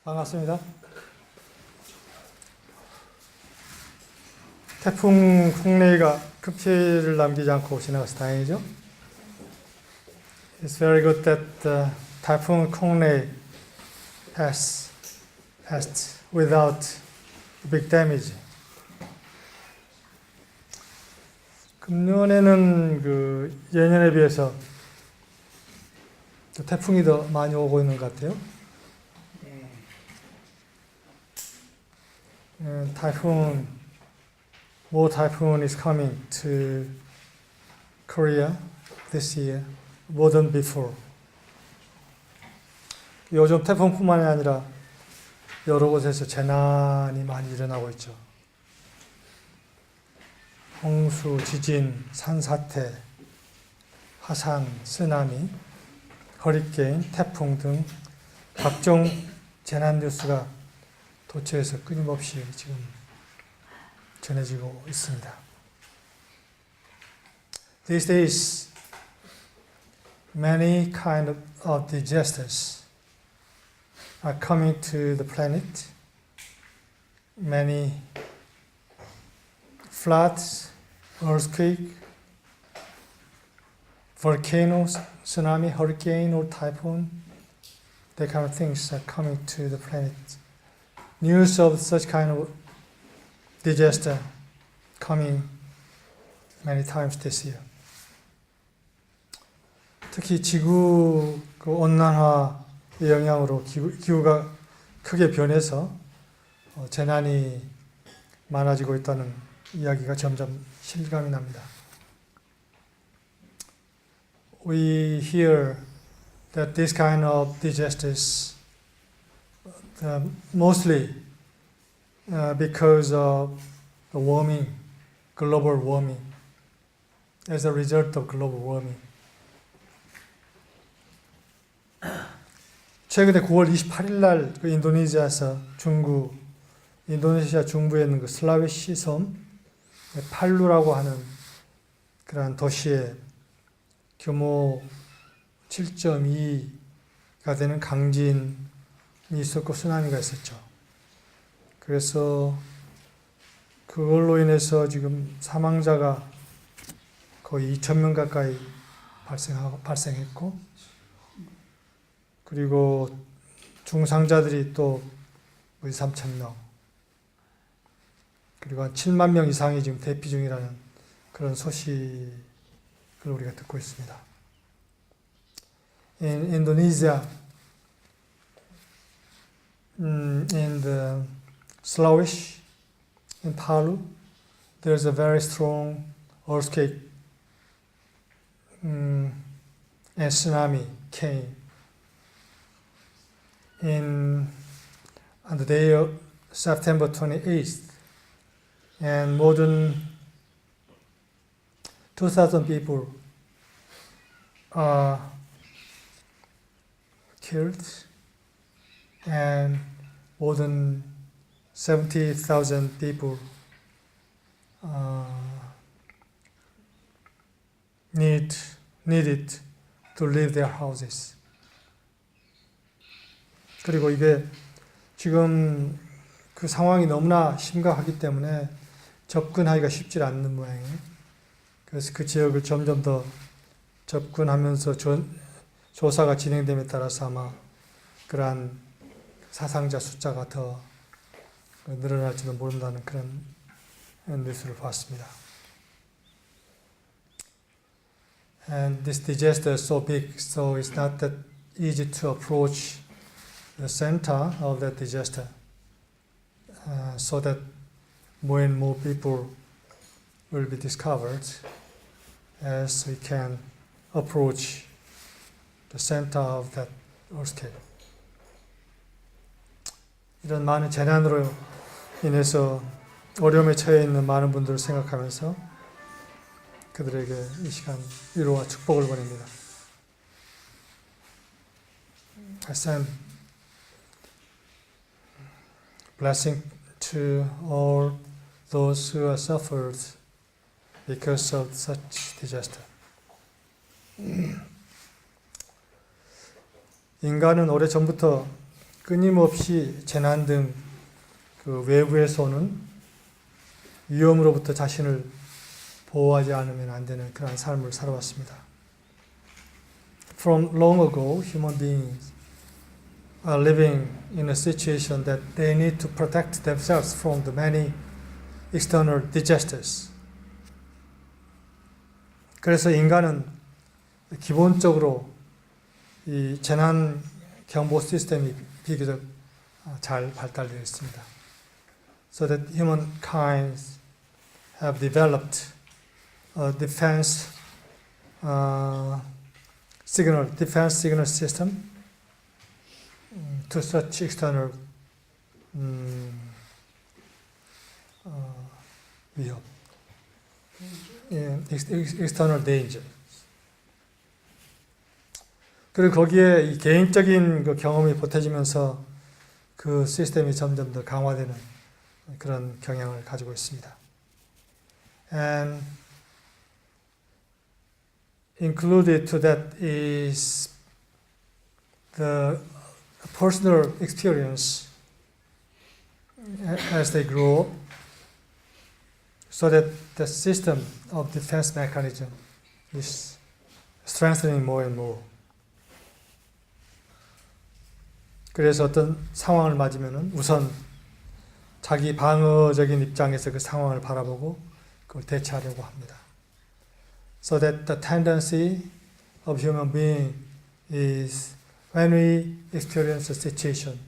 반갑습니다. 태풍 콩레이가 큰 피해를 남기지 않고 지나가서 다행이죠. It's very good that Typhoon Kongnae passed without big damage. 금년에는 예년에 비해서 태풍이 더 많이 오고 있는 것 같아요. More typhoon is coming to Korea this year, more than before. 요즘 태풍뿐만이 아니라 여러 곳에서 재난이 많이 일어나고 있죠. 홍수, 지진, 산사태, 화산, 쓰나미, 허리케인, 태풍 등 각종 재난 뉴스가 도처에서 끊임없이 지금 전해지고 있습니다. These days, many kind of disasters are coming to the planet. Many floods, earthquake, volcanoes, tsunami, hurricane, or typhoon, that kind of things are coming to the planet. News of such kind of disaster coming many times this year. 특히 지구 온난화의 영향으로 기후가 크게 변해서 재난이 많아지고 있다는 이야기가 점점 실감이 납니다. We hear that this kind of disasters mostly because of the warming, global warming, as a result of global warming. 최근에 9월 28일 날 인도네시아 중부에 있는 슬라웨시 섬 팔루라고 하는 그러한 도시에 규모 7.2가 되는 강진이 있었고 쓰나미가 있었죠. 그래서 그걸로 인해서 지금 사망자가 거의 2,000명 가까이 발생했고, 그리고 중상자들이 또 3,000명, 그리고 한 7만 명 이상이 지금 대피 중이라는 그런 소식을 우리가 듣고 있습니다. In Indonesia, in the Sulawesi, in Palu, there's a very strong earthquake and tsunami came. On the day of September 28th, and more than 2,000 people are killed, and more than 70,000 people needed to leave their houses. 그리고 이게 지금 그 상황이 너무나 심각하기 때문에 접근하기가 쉽지 않는 모양이에요. 그래서 그 지역을 점점 더 접근하면서 조사가 진행됨에 따라서 아마 그러한 사상자 숫자가 더 늘어날지도 모른다는 그런 뉴스를 봤습니다. And this disaster is so big, so it's not that easy to approach the center of that disaster, so that more and more people will be discovered as we can approach the center of that earthquake. 이런 많은 재난으로 인해서 어려움에 처해 있는 많은 분들을 생각하면서 그들에게 이 시간 위로와 축복을 보냅니다. I send blessing to all those who are suffered because of such disaster. 인간은 오래전부터 끊임없이 재난 등 그 외부에서 오는 위험으로부터 자신을 보호하지 않으면 안 되는 그런 삶을 살아왔습니다. From long ago, human beings are living in a situation that they need to protect themselves from the many external disasters. 그래서 인간은 기본적으로 이 재난 경보 시스템이 비교적 잘 발달되어 있습니다. So that humankind have developed a defense signal system to such external 위협, external danger. 그리고 거기에 이 개인적인 그 경험이 보태지면서 그 시스템이 점점 더 강화되는 그런 경향을 가지고 있습니다. And included to that is the personal experience as they grow up, so that the system of defense mechanism is strengthening more and more. 그래서 어떤 상황을 맞으면은 우선 자기 방어적인 입장에서 그 상황을 바라보고 그걸 대처하려고 합니다. So that the tendency of human being is when we experience a situation,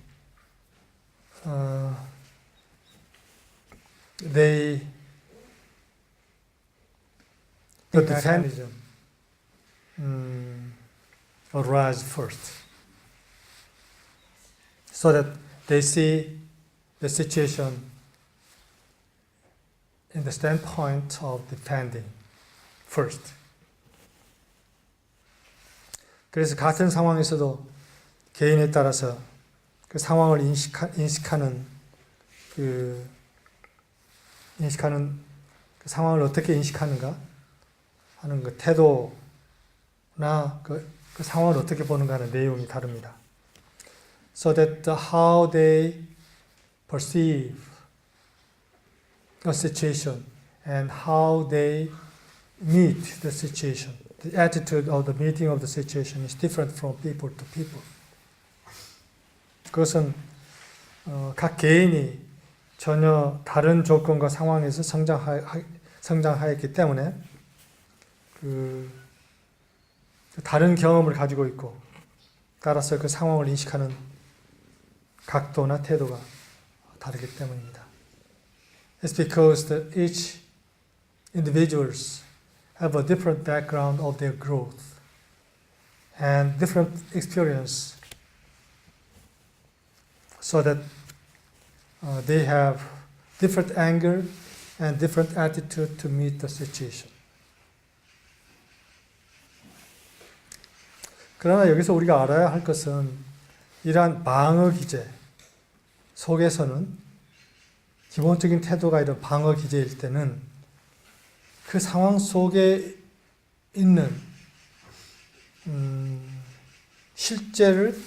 the mechanism arise first, so that they see the situation in the standpoint of defending first. 그래서 같은 상황에서도 개인에 따라서 그 상황을 인식하는 그 상황을 어떻게 인식하는가 하는 그 태도나 그 상황을 어떻게 보는가 하는 내용이 다릅니다. So that how they perceive a situation and how they meet the situation, the attitude of the meeting of the situation is different from people to people. 그것은 각 개인이 전혀 다른 조건과 상황에서 성장하였기 때문에 그 다른 경험을 가지고 있고, 따라서 그 상황을 인식하는 각도나 태도가 다르기 때문입니다. It's because that each individuals have a different background of their growth and different experience, so that they have different angle and different attitude to meet the situation. 그러나 여기서 우리가 알아야 할 것은 이러한 방어 기제 속에서는 기본적인 태도가 이런 방어 기제일 때는 그 상황 속에 있는 실제를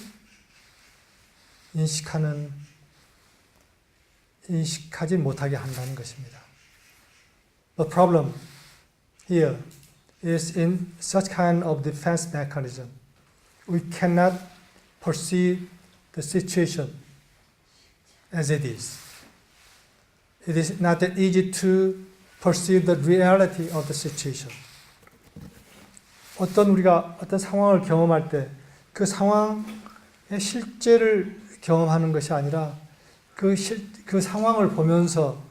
인식하지 못하게 한다는 것입니다. The problem here is in such kind of defense mechanism. We cannot perceive the situation as it is. It is not that easy to perceive the reality of the situation. 우리가 어떤 상황을 경험할 때 그 상황의 실제를 경험하는 것이 아니라 그 상황을 보면서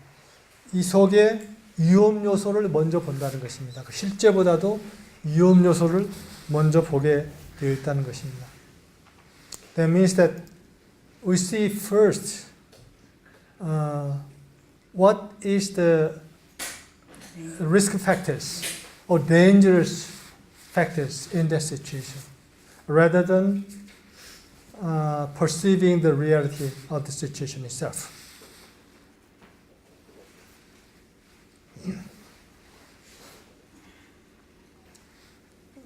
이 속에 위험 요소를 먼저 본다는 것입니다. 그 실제보다도 위험 요소를 먼저 보게 되어 있다는 것입니다. That means that we see first what is the risk factors or dangerous factors in that situation, rather than perceiving the reality of the situation itself.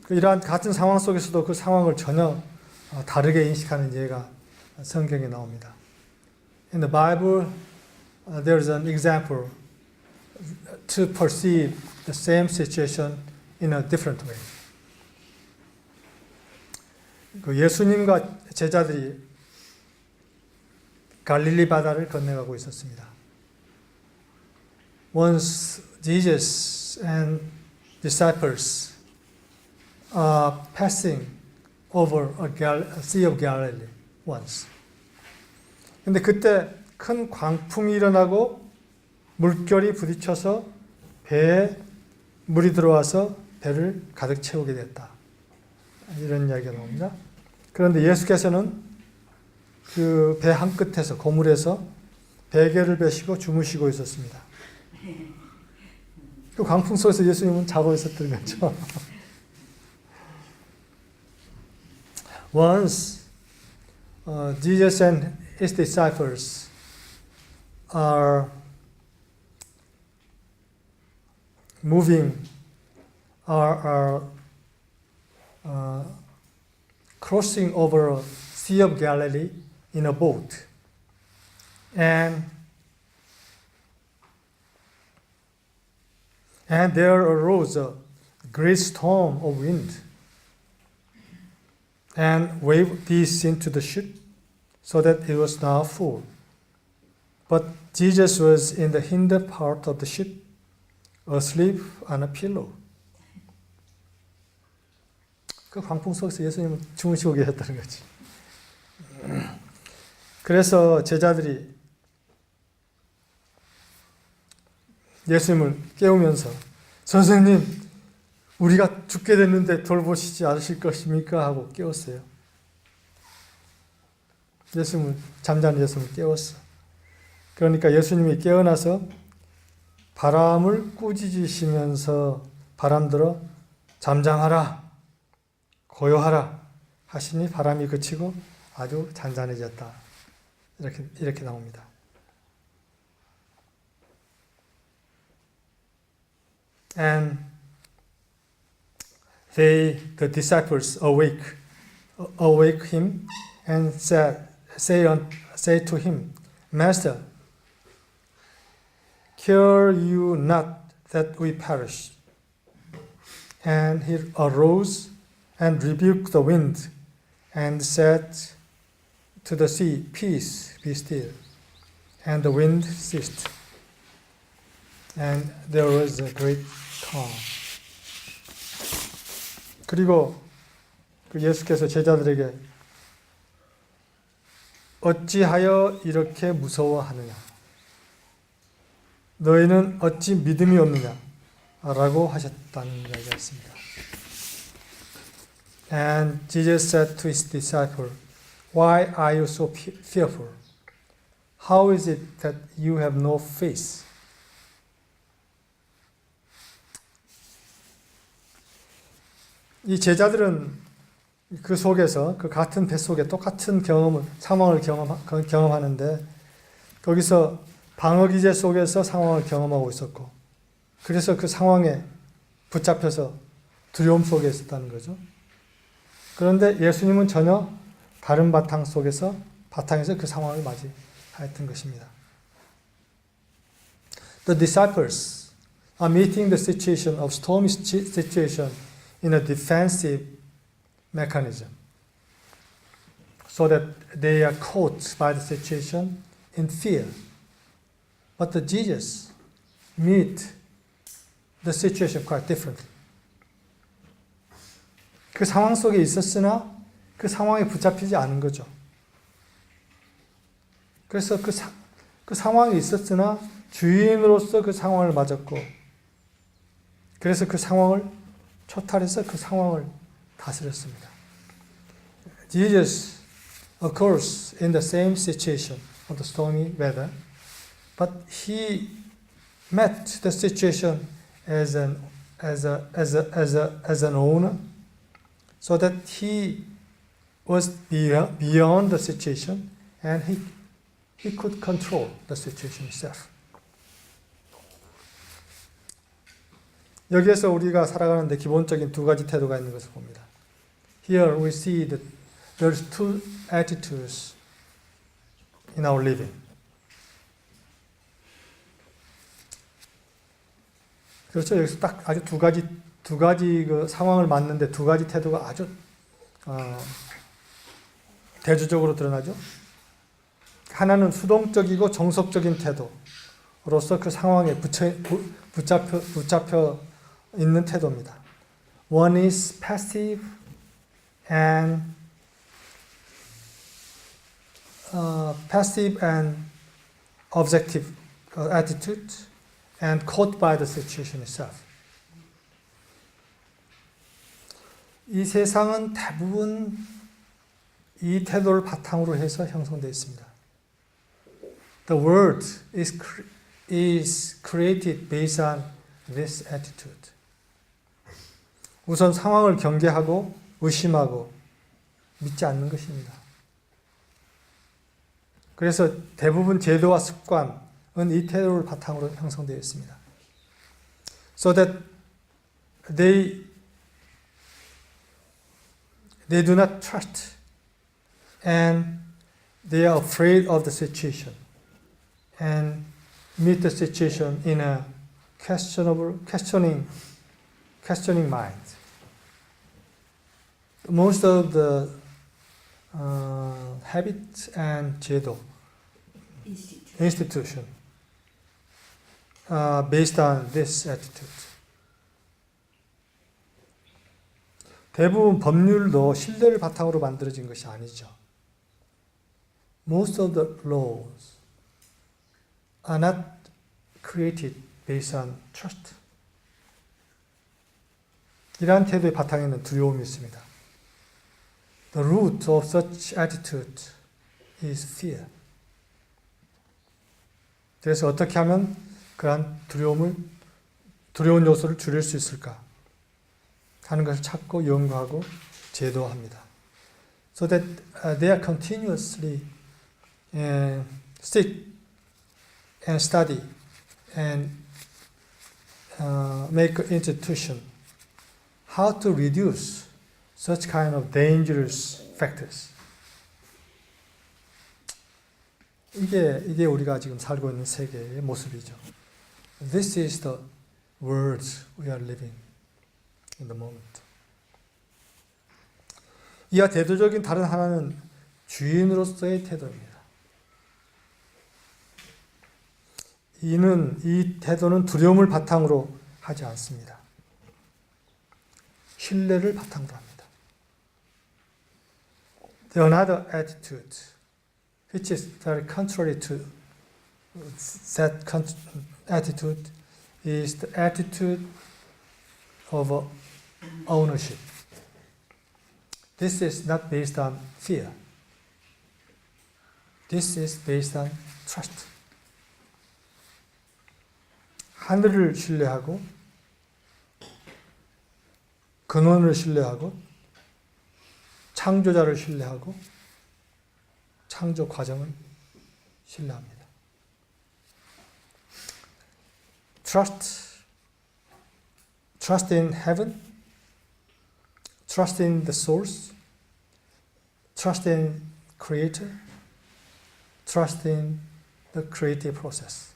이러한 같은 상황 속에서도 그 상황을 전혀 다르게 인식하는 예가 성경에 나옵니다. In the Bible, there is an example to perceive the same situation in a different way. 그 예수님과 제자들이 갈릴리 바다를 건너가고 있었습니다. Once Jesus and disciples are passing over a Sea of Galilee once. 근데 그때 큰 광풍이 일어나고 물결이 부딪혀서 배에 물이 들어와서 배를 가득 채우게 됐다. 이런 이야기가 나옵니다. 그런데 예수께서는 그 배 한 끝에서 고물에서 베개를 베시고 주무시고 있었습니다. 그 광풍 속에서 예수님은 자고 있었던 거죠. Once Jesus and his disciples are moving, are crossing over a Sea of Galilee in a boat, and there arose a great storm of wind, and wave beat into the ship, so that it was now full. But Jesus was in the hinder part of the ship, asleep on a pillow. 그 광풍 속에서 예수님은 주무시고 계셨다는 거지. 그래서 제자들이 예수님을 깨우면서 선생님, 우리가 죽게 됐는데 돌보시지 않으실 것입니까? 하고 깨웠어요. 잠자는 예수님을 깨웠어. 그러니까 예수님이 깨어나서 바람을 꾸짖으시면서 바람들어 잠잠하라, 고요하라 하시니 바람이 그치고 아주 잔잔해졌다. 이렇게 나옵니다. And the disciples awake him and say to him, Master, care you not that we perish? And he arose and rebuked the wind and said to the sea, Peace, be still. And the wind ceased. And there was a great calm. 그리고 그 예수께서 제자들에게 어찌하여 이렇게 무서워하느냐? 너희는 어찌 믿음이 없느냐? 라고 하셨다는 이야기가 있습니다. And Jesus said to his disciples, Why are you so fearful? How is it that you have no faith? 이 제자들은 그 속에서 그 같은 배 속에 똑같은 상황을 경험하는데 거기서 방어기제 속에서 상황을 경험하고 있었고 그래서 그 상황에 붙잡혀서 두려움 속에 있었다는 거죠. 그런데 예수님은 전혀 다른 바탕에서 그 상황을 맞이하였던 것입니다. The disciples are meeting the situation of stormy situation in a defensive mechanism, so that they are caught by the situation in fear. But Jesus meet the situation quite differently. 그 상황 속에 있었으나 그 상황에 붙잡히지 않은 거죠. 그래서 그 상황에 있었으나 주인으로서 그 상황을 맞았고 그래서 그 상황을 초탈해서 그 상황을 다스렸습니다. Jesus, of course, in the same situation of the stormy weather, but he met the situation as an owner, so that he was beyond the situation and he could control the situation himself. 여기에서 우리가 살아가는데 기본적인 두 가지 태도가 있는 것을 봅니다. Here we see that there's two attitudes in our living. 그렇죠. 여기서 딱 아주 두 가지 그 상황을 맞는데 두 가지 태도가 아주 대조적으로 드러나죠. 하나는 수동적이고 정석적인 태도로서 그 상황에 붙잡혀 있는 태도입니다. One is passive and objective attitude and caught by the situation itself. 이 세상은 대부분 이 태도를 바탕으로 해서 형성되어 있습니다. The world is created based on this attitude. 우선 상황을 경계하고 의심하고 믿지 않는 것입니다. 그래서 대부분 제도와 습관은 이 태도를 바탕으로 형성되어 있습니다. So that they do not trust and they are afraid of the situation and meet the situation in a questioning mind. Most of the habits and 제도 institution based on this attitude. 대부분 법률도 신뢰를 바탕으로 만들어진 것이 아니죠. Most of the laws are not created based on trust. 이러한 태도의 바탕에는 두려움이 있습니다. The root of such attitude is fear. 그래서 어떻게 하면 그러한 두려운 요소를 줄일 수 있을까 하는 것을 찾고 연구하고 제도합니다. So that they are continuously seek and study and make an institution how to reduce such kind of dangerous factors. 이게 우리가 지금 살고 있는 세계의 모습이죠. This is the world we are living in the moment. 이와 대조적인 다른 하나는 주인으로서의 태도입니다. 이 태도는 두려움을 바탕으로 하지 않습니다. 신뢰를 바탕으로 합니다. The another attitude, which is very contrary to that attitude, is the attitude of ownership. This is not based on fear. This is based on trust. 하늘을 신뢰하고 근원을 신뢰하고 창조자를 신뢰하고 창조 과정을 신뢰합니다. Trust in heaven, trust in the source, trust in creator, trust in the creative process.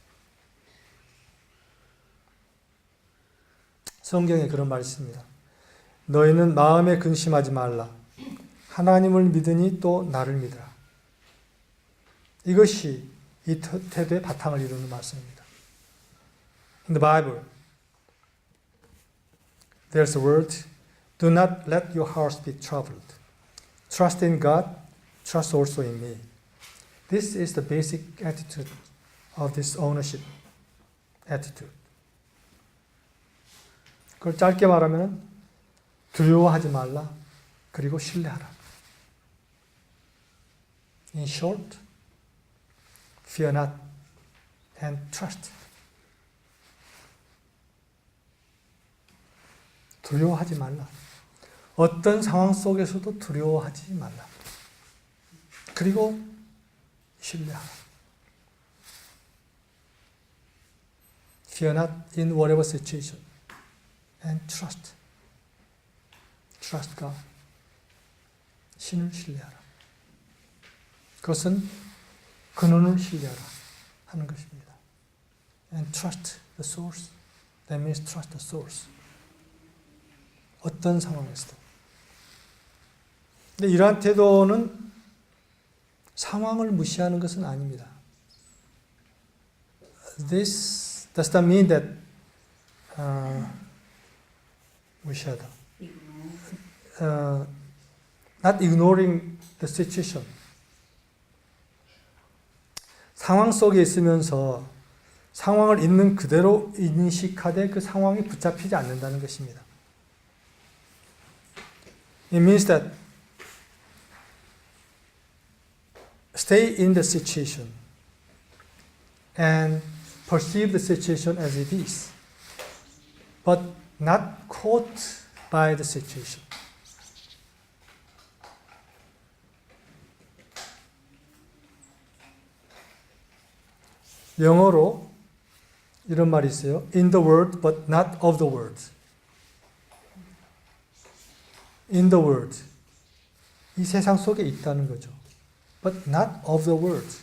성경에 그런 말이 있습니다. 너희는 마음에 근심하지 말라. 하나님을 믿으니 또 나를 믿으라. 이것이 이 태도의 바탕을 이루는 말씀입니다. In the Bible, there's a word, do not let your hearts be troubled. Trust in God, trust also in me. This is the basic attitude of this ownership attitude. 그걸 짧게 말하면 두려워하지 말라. 그리고 신뢰하라. In short, fear not and trust. 두려워하지 말라. 어떤 상황 속에서도 두려워하지 말라. 그리고 신뢰하라. Fear not in whatever situation. And trust. Trust God. 신을 신뢰하라. 그것은 근원을 신뢰하라 하는 것입니다. And trust the source. That means trust the source. 어떤 상황에서도. 근데 이러한 태도는 상황을 무시하는 것은 아닙니다. This does not mean that 무시하다. Not ignoring the situation. 상황 속에 있으면서 상황을 있는 그대로 인식하되 그 상황에 붙잡히지 않는다는 것입니다. It means that stay in the situation and perceive the situation as it is, but not caught by the situation. 영어로 이런 말이 있어요. In the world, but not of the world. In the world. 이 세상 속에 있다는 거죠. But not of the world.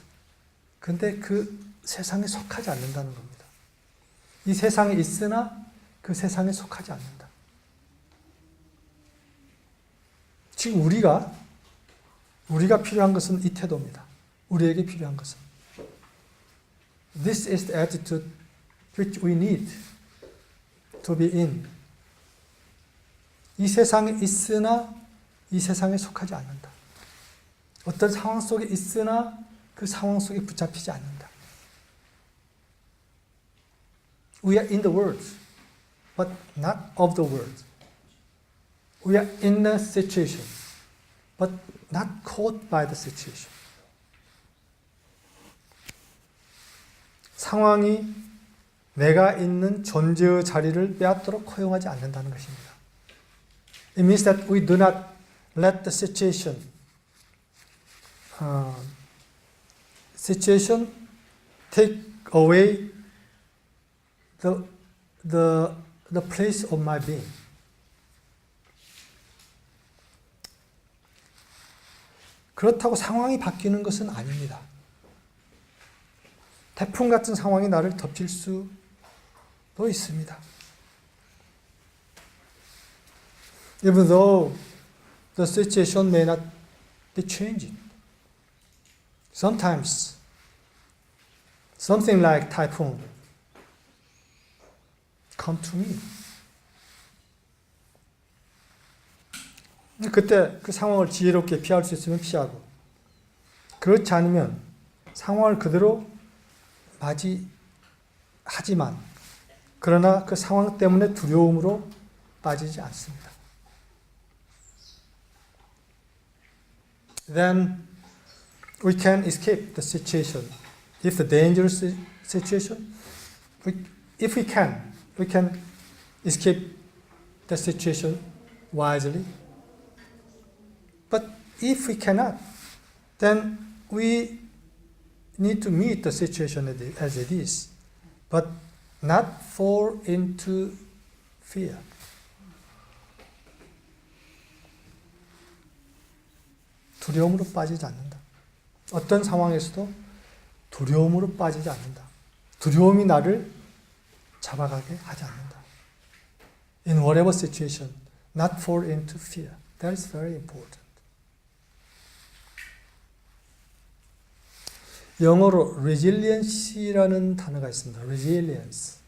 근데 그 세상에 속하지 않는다는 겁니다. 이 세상에 있으나 그 세상에 속하지 않는다. 지금 우리가 필요한 것은 이 태도입니다. 우리에게 필요한 것은. This is the attitude which we need to be in. 이 세상에 있으나 이 세상에 속하지 않는다. 어떤 상황 속에 있으나 그 상황 속에 붙잡히지 않는다. We are in the world, but not of the world. We are in a situation, but not caught by the situation. 상황이 내가 있는 존재의 자리를 빼앗도록 허용하지 않는다는 것입니다. It means that we do not let the situation take away the place of my being. 그렇다고 상황이 바뀌는 것은 아닙니다. 태풍 같은 상황이 나를 덮칠 수도 있습니다. Even though the situation may not be changing. Sometimes something like typhoon come to me. 그때 그 상황을 지혜롭게 피할 수 있으면 피하고, 그렇지 않으면 상황을 그대로 맞이하지만 그러나 그 상황 때문에 두려움으로 빠지지 않습니다. Then we can escape the situation. If the dangerous situation, if we can escape the situation wisely. But if we cannot, then we need to meet the situation as it is, but not fall into fear. 두려움으로 빠지지 않는다. 어떤 상황에서도 두려움으로 빠지지 않는다. 두려움이 나를 잡아가게 하지 않는다. In whatever situation, not fall into fear. That is very important. 영어로 resiliency라는 단어가 있습니다. resilience.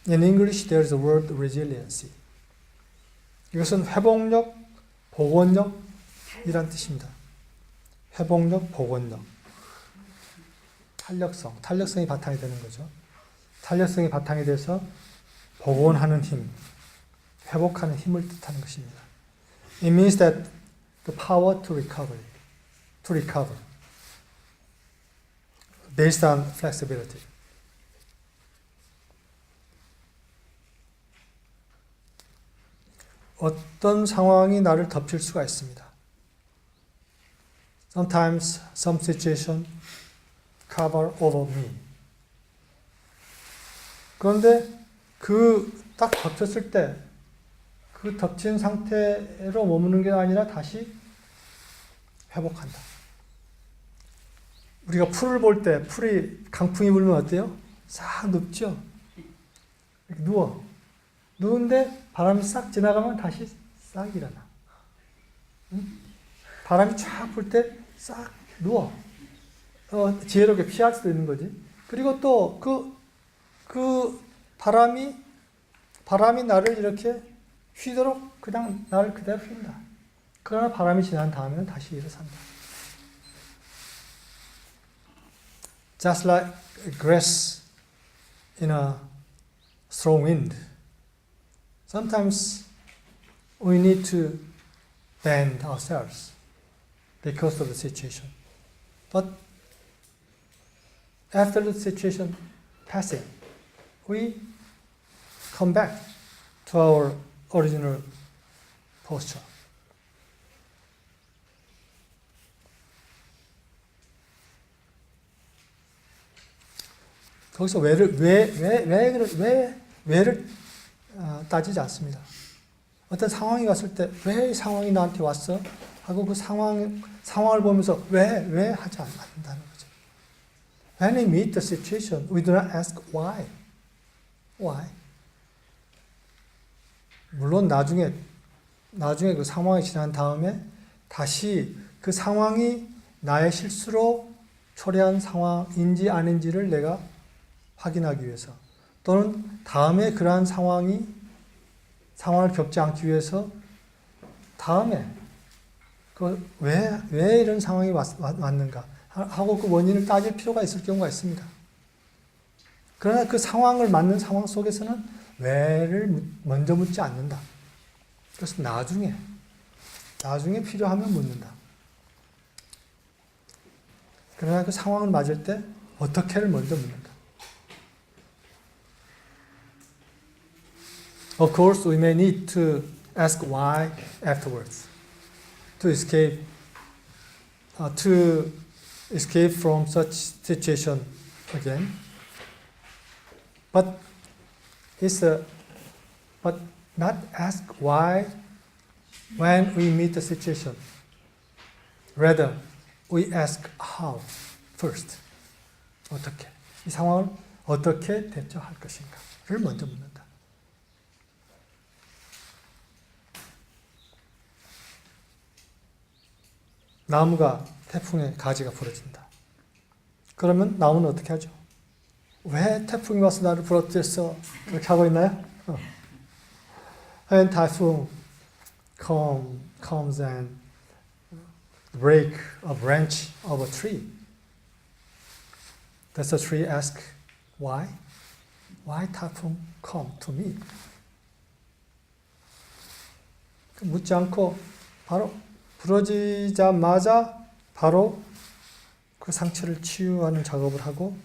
In English, there is a word resiliency. 이것은 회복력, 복원력이란 뜻입니다. 회복력, 복원력. 탄력성이 바탕이 되는 거죠. 탄력성이 바탕이 돼서 복원하는 힘, 회복하는 힘을 뜻하는 것입니다. It means that the power to recover. Based on flexibility. 어떤 상황이 나를 덮칠 수가 있습니다. Sometimes some situation cover over me. 그런데 딱 덮쳤을 때 그 덮친 상태로 머무는 게 아니라 다시 회복한다. 우리가 풀을 볼 때 풀이 강풍이 불면 어때요? 싹 눕죠? 이렇게 누워. 누운데 바람이 싹 지나가면 다시 싹 일어나. 응? 바람이 쫙 불 때 싹 누워. 지혜롭게 피할 수도 있는 거지. 그리고 또 그 바람이 나를 이렇게 휘도록 그냥 나를 그대로 휜다. 그러나 바람이 지난 다음에는 다시 일어선다. Just like grass in a strong wind. Sometimes we need to bend ourselves because of the situation. But after the situation passing, we come back to our original posture. 거기서 왜를 따지지 않습니다. 어떤 상황이 왔을 때 왜 이 상황이 나한테 왔어? 하고 그 상황을 보면서 왜 하지 않는다는 거죠. When we meet the situation, we do not ask why. Why? 물론 나중에 그 상황이 지난 다음에 다시 그 상황이 나의 실수로 초래한 상황인지 아닌지를 내가 확인하기 위해서, 또는 다음에 그러한 상황을 겪지 않기 위해서 다음에 왜 이런 상황이 왔는가 하고 그 원인을 따질 필요가 있을 경우가 있습니다. 그러나 그 상황을 맞는 상황 속에서는 왜를 먼저 묻지 않는다. 그래서 나중에 필요하면 묻는다. 그러나 그 상황을 맞을 때 어떻게를 먼저 묻는다. Of course, we may need to ask why afterwards to escape from such situation again. But not ask why when we meet the situation. Rather, we ask how first. 어떻게? 이 상황을 어떻게 대처할 것인가를 먼저 묻는다. 나무가 태풍에 가지가 부러진다. 그러면 나무는 어떻게 하죠? 왜 태풍이 와서 나를 부러뜨렸어? 그렇게 하고 있나요? When typhoon comes and break a branch of a tree, does the tree ask why? Why typhoon come to me? 묻지 않고 바로 부러지자마자 바로 그 상처를 치유하는 작업을 하고,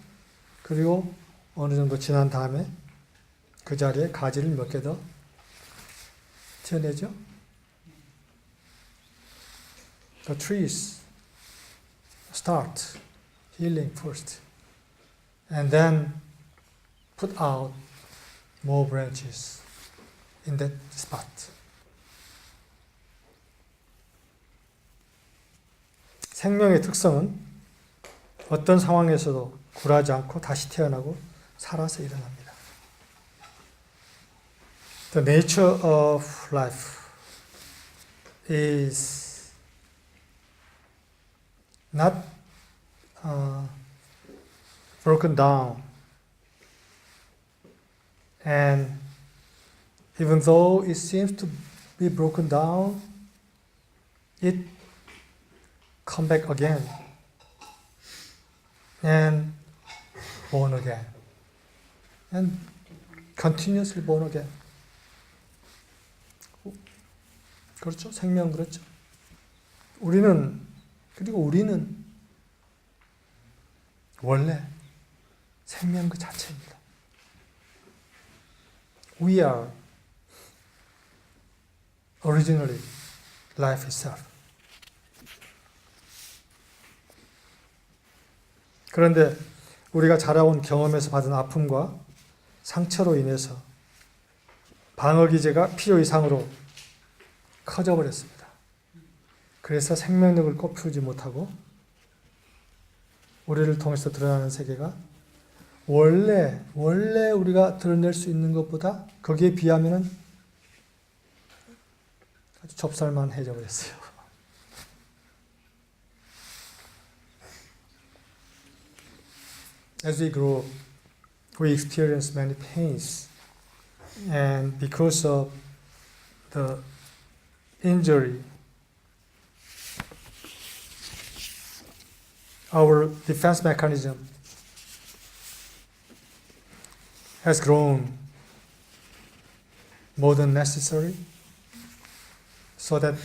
그리고 어느 정도 지난 다음에 그 자리에 가지를 몇 개 더 튀어내죠. The trees start healing first and then put out more branches in that spot. 생명의 특성은 어떤 상황에서도 굴하지 않고 다시 태어나고 살아서 일어납니다. The nature of life is not broken down, and even though it seems to be broken down, it come back again and born again and continuously born again. 그렇죠? 생명 그렇죠? 우리는 원래 생명 그 자체입니다. We are originally life itself. 그런데 우리가 자라온 경험에서 받은 아픔과 상처로 인해서 방어 기제가 필요 이상으로 커져버렸습니다. 그래서 생명력을 꽃피우지 못하고 우리를 통해서 드러나는 세계가 원래 우리가 드러낼 수 있는 것보다 거기에 비하면은 아주 좁쌀만해져 버렸어요. As we grow, we experience many pains, and because of the injury, our defense mechanism has grown more than necessary, so that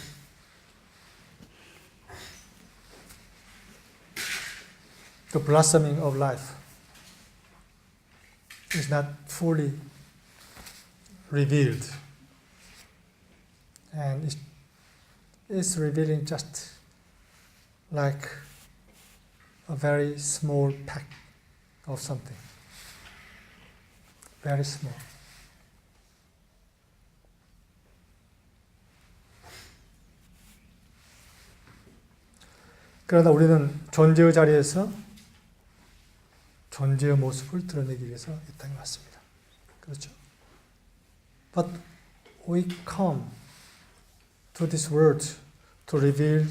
the blossoming of life is not fully revealed, and it's revealing just like a very small peck of something, very small. 그러나 우리는 존재의 자리에서 존재의 모습을 드러내기 위해서 이 땅에 왔습니다. 그렇죠? But we come to this world to reveal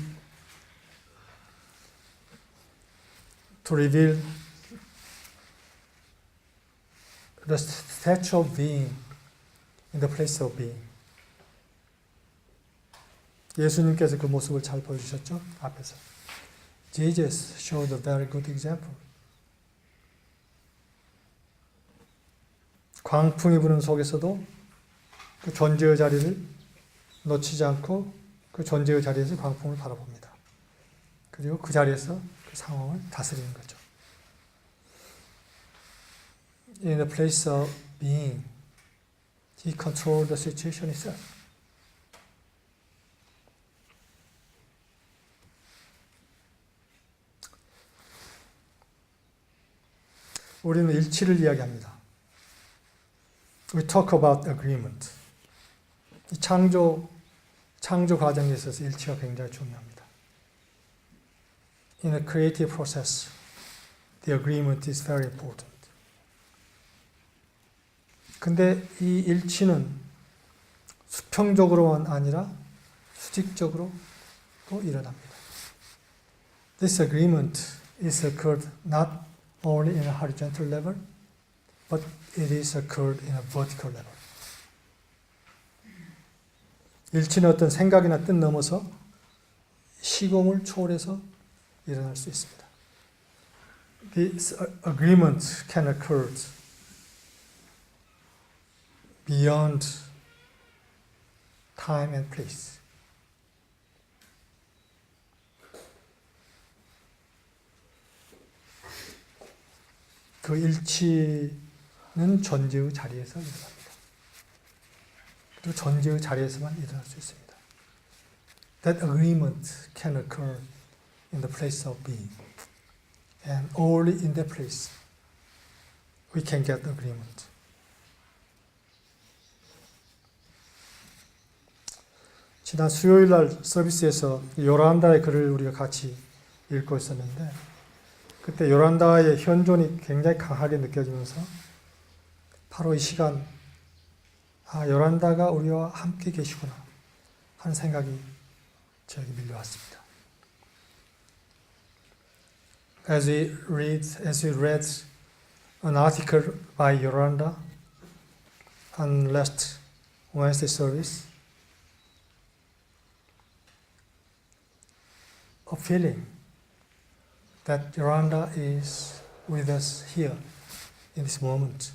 the stature of being in the place of being. 예수님께서 그 모습을 잘 보여주셨죠? 앞에서. Jesus showed a very good example. 광풍이 부는 속에서도 그 존재의 자리를 놓치지 않고 그 존재의 자리에서 광풍을 바라봅니다. 그리고 그 자리에서 그 상황을 다스리는 거죠. In the place of being, he controlled the situation itself. 우리는 일치를 이야기합니다. We talk about agreement. 이 창조 과정에 있어서 일치가 굉장히 중요합니다. In a creative process, the agreement is very important. 근데 이 일치는 수평적으로만 아니라 수직적으로도 일어납니다. This agreement is occurred not only in a horizontal level, but it is occurred in a vertical level. 일치는 어떤 생각이나 뜻 넘어서 시공을 초월해서 일어날 수 있습니다. This agreement can occur beyond time and place. 그 일치는 존재의 자리에서 일어납니다. 그리고 존재의 자리에서만 일어날 수 있습니다. That agreement can occur in the place of being. And only in that place we can get agreement. 지난 수요일 날 서비스에서 요란다의 글을 우리가 같이 읽고 있었는데 그때 요란다의 현존이 굉장히 강하게 느껴지면서 바로 이 시간 요란다가 우리와 함께 계시구나 하는 생각이 저에게 밀려왔습니다. As we read an article by Yoranda on last Wednesday service, a feeling that Yoranda is with us here in this moment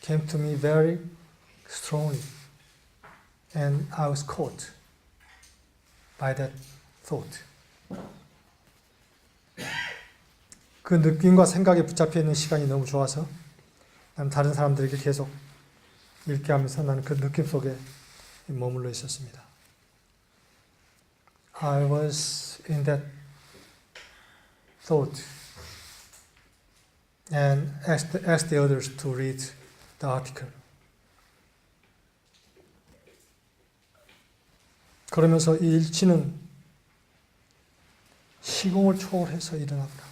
came to me very strongly, and I was caught by that thought. 그 느낌과 생각에 붙잡혀 있는 시간이 너무 좋아서 나는 다른 사람들에게 계속 읽게 하면서 나는 그 느낌 속에 머물러 있었습니다. I was in that thought and asked the others to read the article. 그러면서 이 일치는 시공을 초월해서 일어나구나.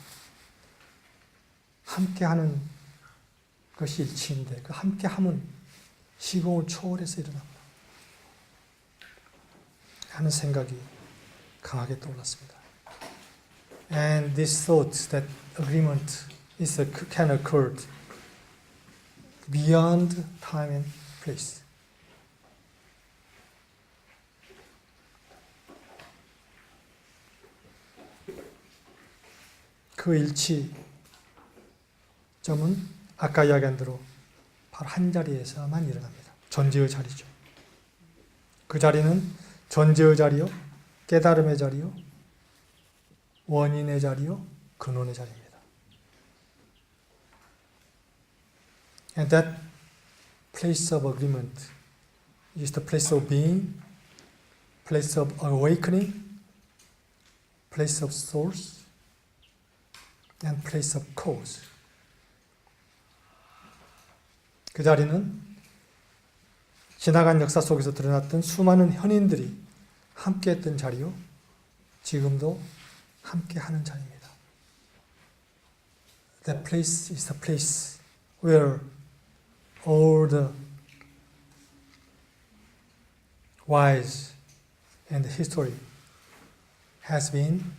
함께하는 것이 일치인데 그 함께함은 시공을 초월해서 일어납니다. 하는 생각이 강하게 떠올랐습니다. And this thought that agreement can occur beyond time and place. 그 일치점은 아까 이야기한 대로 바로 한 자리에서만 일어납니다. 존재의 자리죠. 그 자리는 존재의 자리요, 깨달음의 자리요, 원인의 자리요, 근원의 자리입니다. And that place of agreement is the place of being, place of awakening, place of source, and place of cause. 그 자리는 지나간 역사 속에서 드러났던 수많은 현인들이 함께했던 자리요, 지금도 함께하는 자리입니다. That place is the place where all the wise and history has been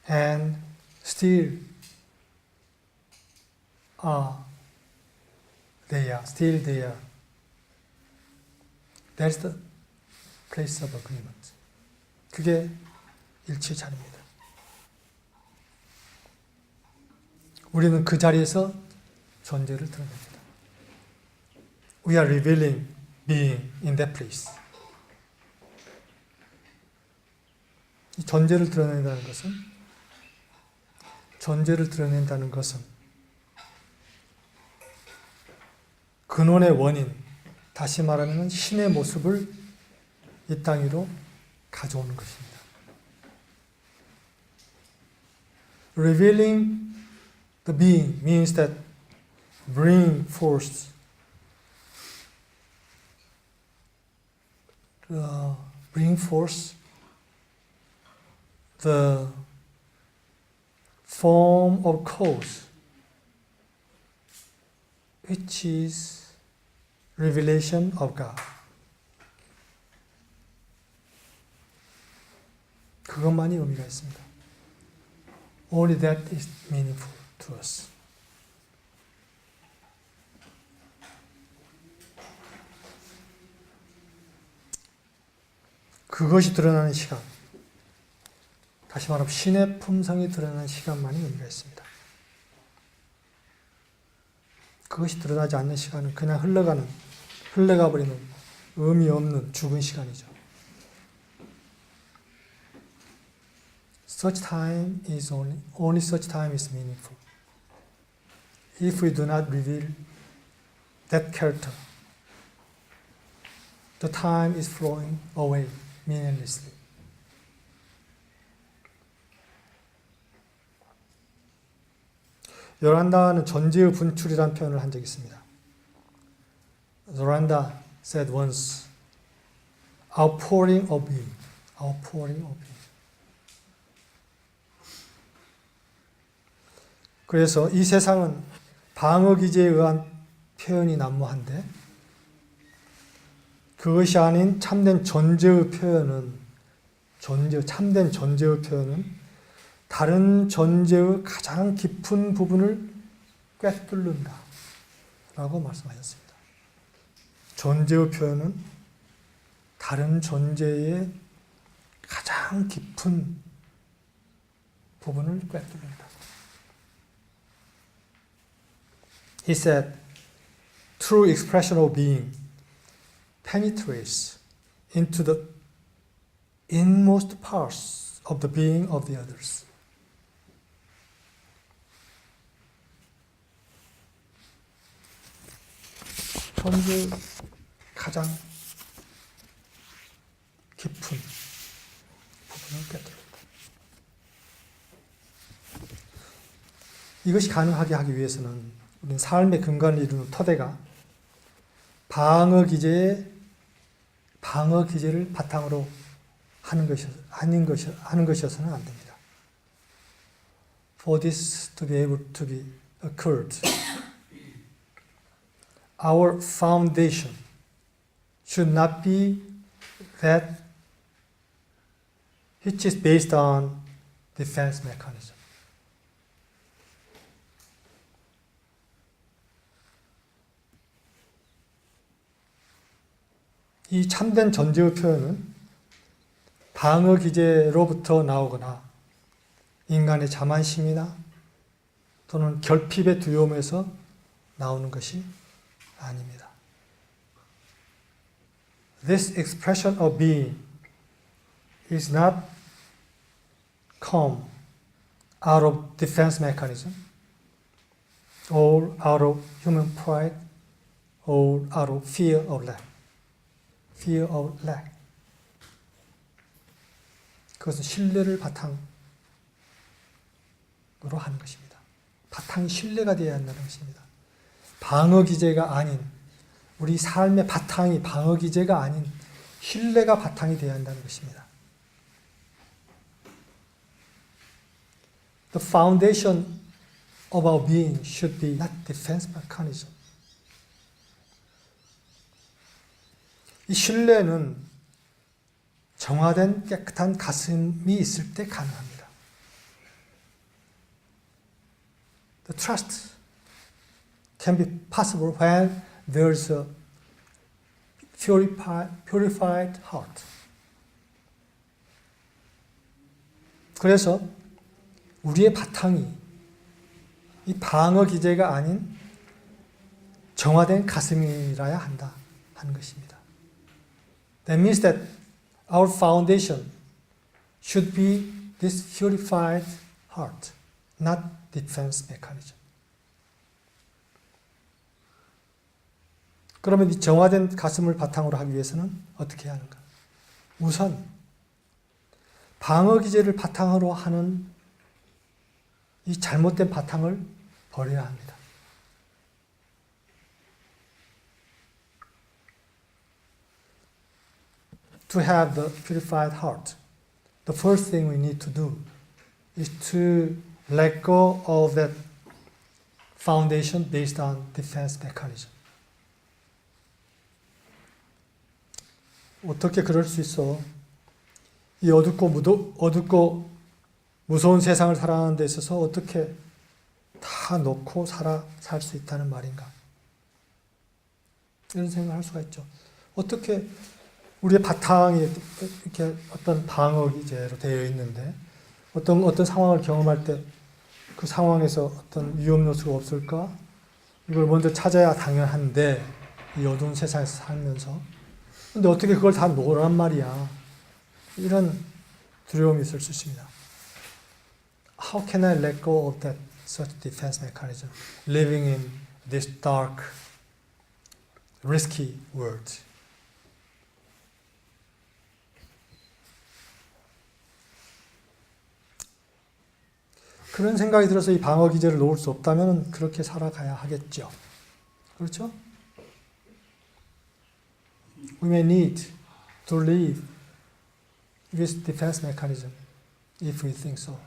and still still there. That's the place of agreement. 그게 일치의 자리입니다. 우리는 그 자리에서 존재를 드러냅니다. We are revealing being in that place. 이 존재를 드러낸다는 것은 근원의 원인, 다시 말하면 신의 모습을 이 땅 위로 가져오는 것입니다. Revealing the being means that bring forth the form of cause, which is revelation of God. 그것만이 의미가 있습니다. Only that is meaningful to us. 그것이 드러나는 시간, 다시 말하면 신의 품성이 드러나는 시간만이 의미가 있습니다. 그것이 드러나지 않는 시간은 그냥 흘러가 버리는 의미 없는 죽은 시간이죠. Such time is only such time is meaningful. If we do not reveal that character, the time is flowing away meaninglessly. 요란다는 존재의 분출이라는 표현을 한 적이 있습니다. 요란다 said once, outpouring of being, outpouring of being. 그래서 이 세상은 방어 기제에 의한 표현이 난무한데 그것이 아닌 참된 존재의 표현은 참된 존재의 표현은 다른 존재의 가장 깊은 부분을 꿰뚫는다 라고 말씀하셨습니다. 존재의 표현은 다른 존재의 가장 깊은 부분을 꿰뚫는다. He said, true expression of being penetrates into the inmost parts of the being of the others. 존재의 가장 깊은 부분을 꿰뚫는다. 이것이 가능하게 하기 위해서는 우리는 삶의 근간을 이루는 토대가 방어 기제를 바탕으로 하는 것이어서는 안 됩니다. for this to be able to be occurred, our foundation should not be that which is based on defense mechanism. 이 참된 전제의 표현은 방어 기제로부터 나오거나 인간의 자만심이나 또는 결핍의 두려움에서 나오는 것이 아닙니다. This expression of being is not come out of defense mechanism or out of human pride or out of fear of lack. Fear of lack. 그것은 신뢰를 바탕으로 하는 것입니다. 바탕이 신뢰가 되어야 한다는 것입니다. 방어 기제가 아닌, 우리 삶의 바탕이 방어 기제가 아닌 신뢰가 바탕이 되어야 한다는 것입니다. The foundation of our being should be not defense mechanism. 이 신뢰는 정화된 깨끗한 가슴이 있을 때 가능합니다. The trust can be possible when there's a purified heart. 그래서 우리의 바탕이 이 방어 기제가 아닌 정화된 가슴이라야 한다 하는 것입니다. That means that our foundation should be this purified heart, not defense mechanism. 그러면 이 정화된 가슴을 바탕으로 하기 위해서는 어떻게 해야 하는가? 우선 방어 기제를 바탕으로 하는 이 잘못된 바탕을 버려야 합니다. To have the purified heart, the first thing we need to do is to let go of that foundation based on defense mechanism. 어떻게 그럴 수 있어? 이 어둡고 무서운 세상을 살아가는 데 있어서 어떻게 다 놓고 살 수 있다는 말인가? 이런 생각을 할 수가 있죠. 어떻게 우리의 바탕이 이렇게 어떤 방어 기제로 되어 있는데 어떤 상황을 경험할 때 그 상황에서 어떤 위험 요소가 없을까? 이걸 먼저 찾아야 당연한데 이 어두운 세상에서 살면서 근데 어떻게 그걸 다 놓으란 말이야? 이런 두려움이 있을 수 있습니다. How can I let go of that such defense mechanism, living in this dark, risky world? 그런 생각이 들어서 이 방어 기제를 놓을 수 없다면 그렇게 살아가야 하겠죠. 그렇죠? We may need to live with defense mechanism if we think so.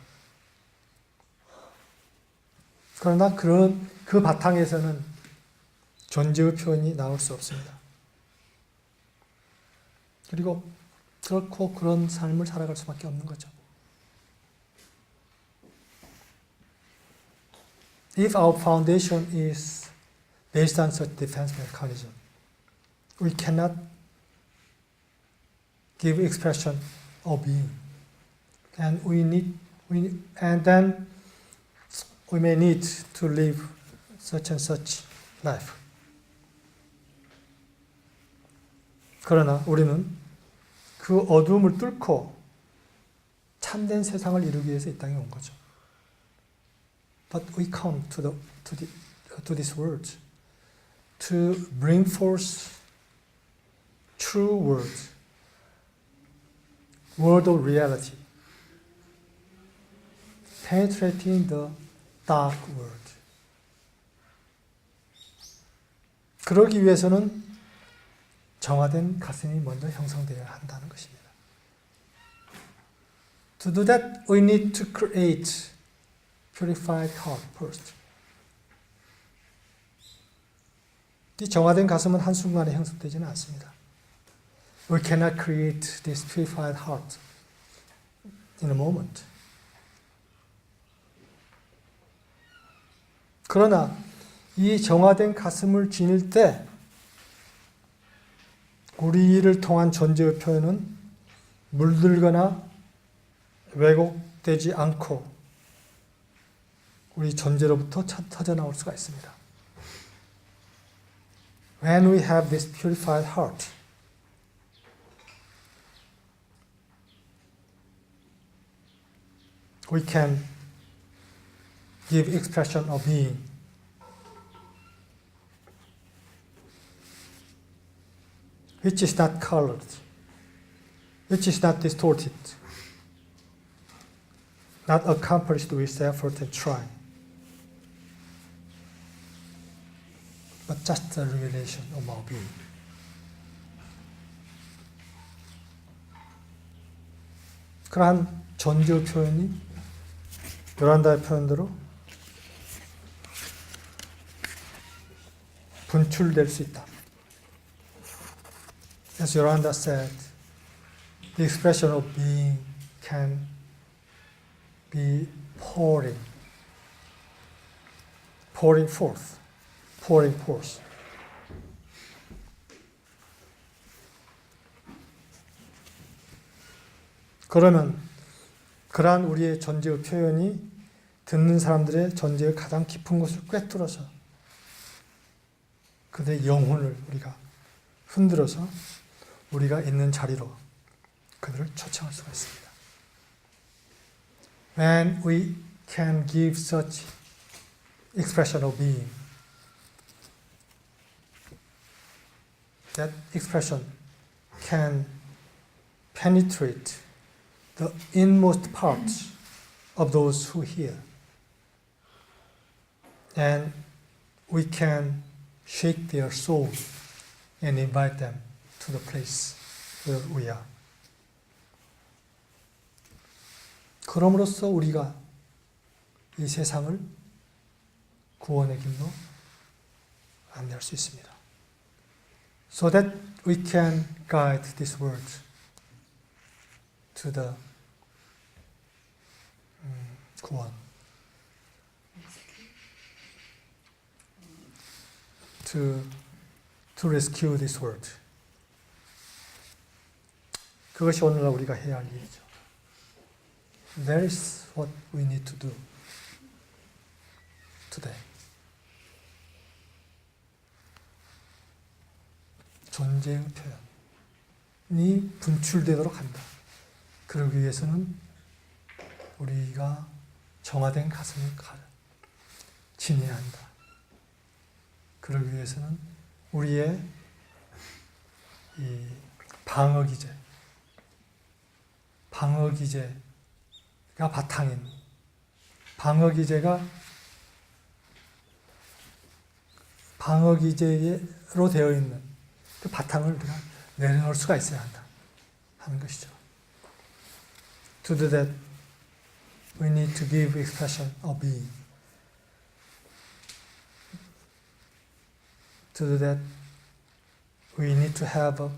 그러나 그 바탕에서는 존재의 표현이 나올 수 없습니다. 그리고 결코 그런 삶을 살아갈 수밖에 없는 거죠. If our foundation is based on such defense mechanism, we cannot give expression of being, and then we may need to live such and such life. 그러나 우리는 그 어두움을 뚫고 참된 세상을 이루기 위해서 이 땅에 온 거죠. But we come to this world to bring forth true word of reality, penetrating the dark world. 그러기 위해서는 정화된 가슴이 먼저 형성되어야 한다는 것입니다. To do that, we need to create purified heart first. 이 정화된 가슴은 한순간에 형성되지는 않습니다. We cannot create this purified heart in a moment. 그러나 이 정화된 가슴을 지닐 때 우리를 통한 존재의 표현은 물들거나 왜곡되지 않고 우리 존재로부터 터져나올 수가 있습니다. When we have this purified heart, we can give expression of being. Which is not colored, which is not distorted, not accomplished with effort and trying, but just a revelation of our being. 그러한 존재의 표현이 요란다의 표현대로 분출될 수 있다. As Yoranda said, the expression of being can be pouring forth. 그러면 그러한 우리의 존재의 표현이 듣는 사람들의 존재의 가장 깊은 곳을 꿰뚫어서 그들의 영혼을 우리가 흔들어서 우리가 있는 자리로 그들을 초청할 수가 있습니다. When we can give such expression of being, that expression can penetrate the inmost parts of those who hear. And we can shake their soul and invite them to the place where we are. 그럼으로써 우리가 이 세상을 구원의 길로 안내할 수 있습니다. So that we can guide this world to the 구원. To rescue this world. 그것이 오늘날 우리가 해야 할 일이죠. That is what we need to do today. 존재의 표현이 분출되도록 한다. 그러기 위해서는 우리가 정화된 가슴을 지녀야 한다. 그러기 위해서는 우리의 이 방어기제가 바탕인 방어기제로 되어 있는 그 바탕을 우리가 내려놓을 수가 있어야 한다 하는 것이죠. To do that, we need to give expression of being. To do that, we need to have a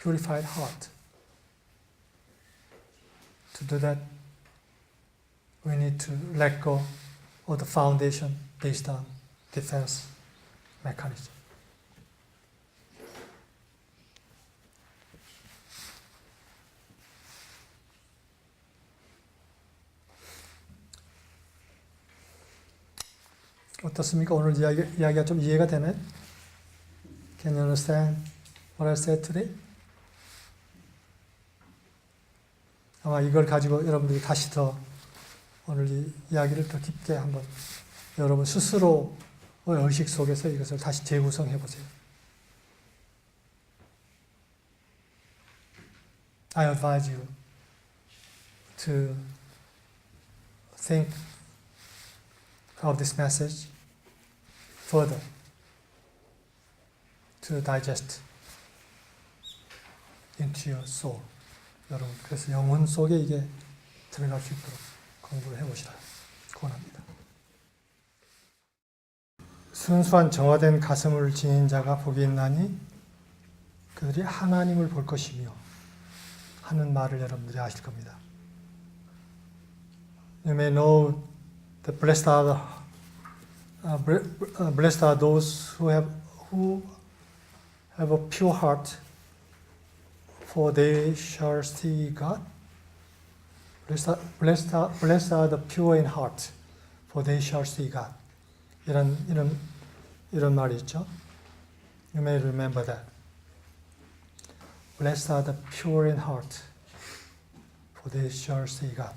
purified heart. To do that, we need to let go of the foundation based on defense mechanism. 어떻습니까? 오늘 이야기가 좀 이해가 되나요? Can you understand what I said today? 아마 이걸 가지고 여러분들이 다시 더 오늘 이 이야기를 더 깊게 한번 여러분 스스로의 의식 속에서 이것을 다시 재구성해 보세요. I advise you to think of this message further, to digest into your soul. 여러분, 그래서 영혼 속에 이게 들어갈 수 있도록 공부를 해보시라 권합니다. 순수한 정화된 가슴을 지닌 자가 복이 있나니 그들이 하나님을 볼 것이며 하는 말을 여러분들이 아실 겁니다. You may know that blessed are those who have a pure heart, for they shall see God. Blessed are the pure in heart, for they shall see God. 이런 말이 있죠. You may remember that. Blessed are the pure in heart, for they shall see God.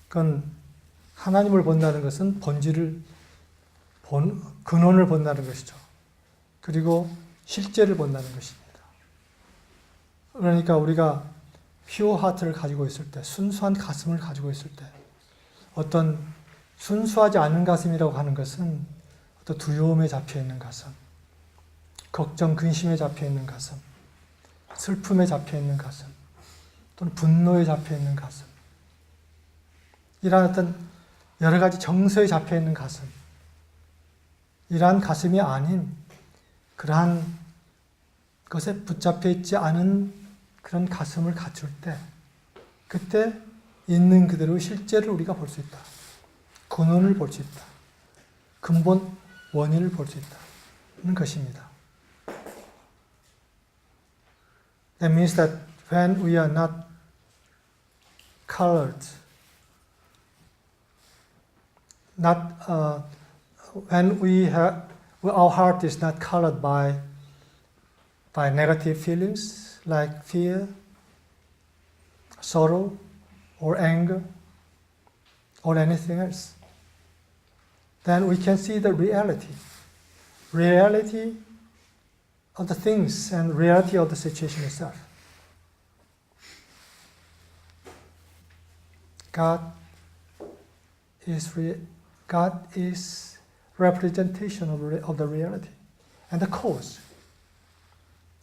그건 하나님을 본다는 것은 근원을 본다는 것이죠. 그리고 실제를 본다는 것입니다. 그러니까 우리가 pure heart를 가지고 있을 때, 순수한 가슴을 가지고 있을 때, 어떤 순수하지 않은 가슴이라고 하는 것은 어떤 두려움에 잡혀있는 가슴, 걱정, 근심에 잡혀있는 가슴, 슬픔에 잡혀있는 가슴, 또는 분노에 잡혀있는 가슴, 이러한 어떤 여러 가지 정서에 잡혀있는 가슴, 이러한 가슴이 아닌 그러한 것에 붙잡혀 있지 않은 그런 가슴을 갖출 때, 그때 있는 그대로 실제를 우리가 볼 수 있다. 근원을 볼 수 있다. 근본 원인을 볼 수 있다는 것입니다. That means that when we are not colored, when our heart is not colored by negative feelings like fear, sorrow, or anger, or anything else, then we can see the reality of the things and reality of the situation itself. God is representation of the reality and the cause.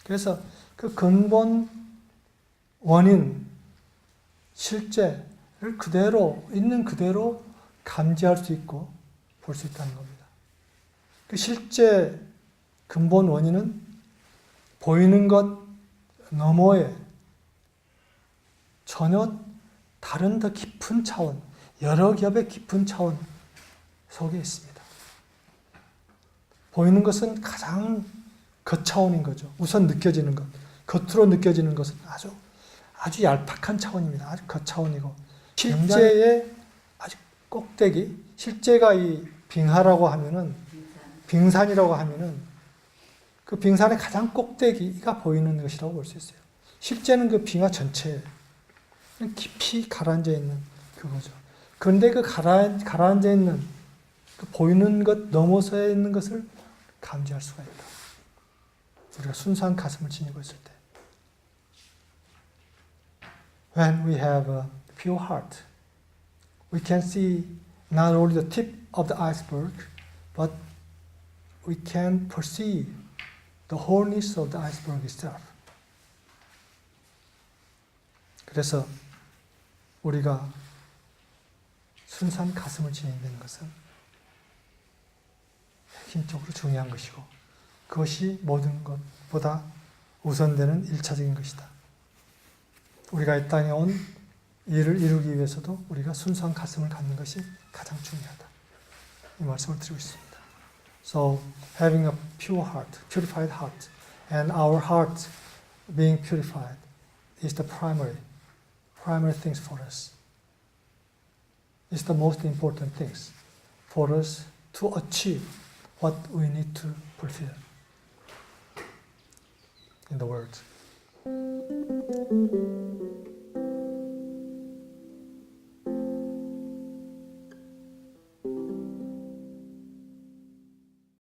그래서 그 근본 원인, 실제를 그대로 있는 그대로 감지할 수 있고 볼 수 있다는 겁니다. 그 실제 근본 원인은 보이는 것 너머에 전혀 다른 더 깊은 차원, 여러 겹의 깊은 차원 속에 있습니다. 보이는 것은 가장 겉차원인 거죠. 우선 느껴지는 것, 겉으로 느껴지는 것은 아주 얄팍한 차원입니다. 아주 겉차원이고, 실제의 아주 꼭대기, 실제가 이 빙하라고 하면은, 빙산이라고 하면은 그 빙산의 가장 꼭대기가 보이는 것이라고 볼 수 있어요. 실제는 그 빙하 전체에 깊이 가라앉아 있는 그거죠. 그런데 그 가라앉아 있는 그 보이는 것 넘어서 있는 것을 감지할 수가 있다. 우리가 순수한 가슴을 지니고 있을 때. When we have a pure heart, we can see not only the tip of the iceberg, but we can perceive the wholeness of the iceberg itself. 그래서 우리가 순수한 가슴을 지닌다는 것은 핵심적으로 중요한 것이고, 그것이 모든 것보다 우선되는 1차적인 것이다. 우리가 이 땅에 온 일을 이루기 위해서도 우리가 순수한 가슴을 갖는 것이 가장 중요하다. 이 말씀을 드리고 있습니다. So, having a pure heart, purified heart, and our heart being purified is the primary things for us. It's the most important things for us to achieve what we need to fulfill in the world.